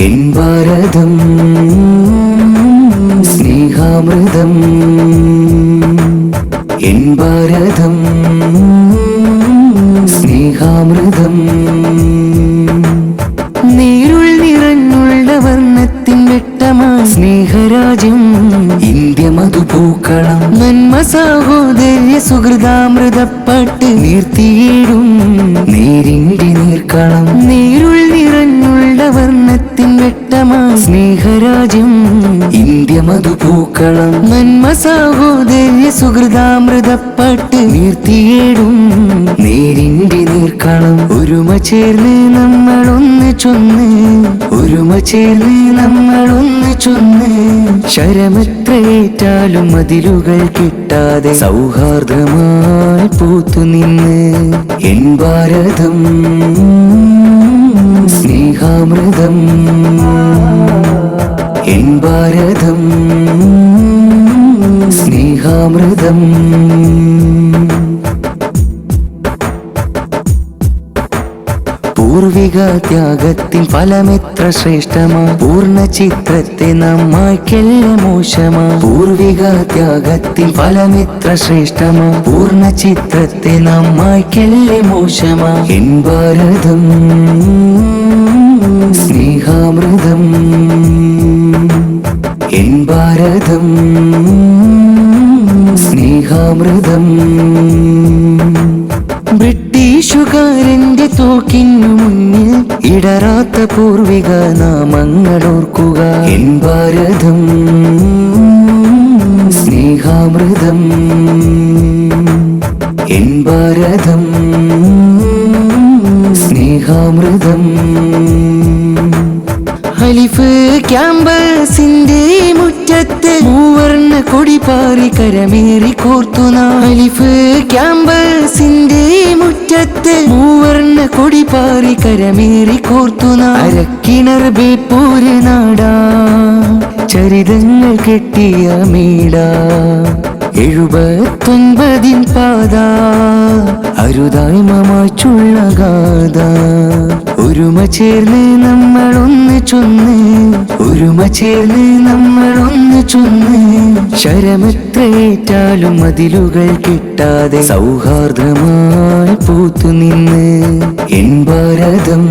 N ഭാരതം സ്നേഹാമൃതം, N ഭാരതം സ്നേഹാമൃതം. നീരുൾ നിറഞ്ഞുള്ള വർണ്ണത്തിൻ വെട്ടമായി സ്നേഹരാജ്യം India മധുപൂക്കളം. നന്മ സാഹോദര്യ സുഹൃതാമൃതപ്പാട്ട് നീർത്തിയിടും നേരിന്റെ നീർക്കളം. നീരുൾ നിറഞ്ഞുള്ള വർണ്ണത്തിൻ വെട്ടമായി സ്നേഹരാജ്യം India മധുപൂക്കളം. നന്മ സാഹോദര്യ സുഹൃതാമൃതപ്പാട്ട് നീർത്തിയിടും നേരിന്റെ നീർക്കളം. ഒരുമ ചേർന്ന് നമ്മളൊന്ന് ചൊന്ന്, ഒരുമ ചേർന്ന് നമ്മളൊന്ന് ചൊന്ന്. ശരമെത്രയേറ്റാലും മതിലുകൾ കിട്ടാതെ സൗഹാർദ്ദമായി പൂത്തുനിന്ന്. എൻ ഭാരതം സ്നേഹാമൃതം, എൻ ഭാരതം സ്നേഹാമൃതം. പൂർവിക ത്യാഗത്തിൻ ഫലമെത്ര ശ്രേഷ്ഠമാ, പൂർണ്ണ ചിത്രത്തെ നാം മായ്ക്കല്ല മോശമാ. പൂർവിക ത്യാഗത്തിൻ ഫലമെത്ര ശ്രേഷ്ഠമാ, പൂർണ്ണ ചിത്രത്തെ നാം മായ്ക്കല്ല മോശമാ. എൻ ഭാരതം സ്നേഹാമൃതം, എൻ ഭാരതം സ്നേഹാമൃതം. ബ്രിട്ടീഷുകാരന്റെ തോക്കിനു മുന്നിൽ ഇടറാത്ത പൂർവിക നാമങ്ങൾ ഓർക്കുക. എൻ ഭാരതം സ്നേഹാമൃതം, എൻ ഭാരതം സ്നേഹാമൃതം. അലിഫ് ക്യാമ്പസിന്റെ മുറ്റത്ത് മൂവർണ്ണ കൊടി പാറി കരമേറി കോർത്തുന. അലിഫ് ക്യാമ്പസിന്റെ മുറ്റത്ത് മൂവർണ്ണ കൊടി പാറി കരമേറി കോർത്തുന. അരക്കിണർ ബേപ്പൂര് നാടാ, ചരിതങ്ങൾ കെട്ടിയ മേടാ. 79 പാത അരുതായ്മ മാച്ചുള്ള ഗാഥ. ഒരുമ ചേർന്ന് നമ്മളൊന്ന് ചൊന്ന്, ഒരുമ ചേർന്ന് നമ്മളൊന്ന് ചൊന്ന്. ശരമെത്രയേറ്റാലും മതിലുകൾ കിട്ടാതെ സൗഹാർദ്ദമായി പൂത്തുനിന്ന്. എൻ ഭാരതം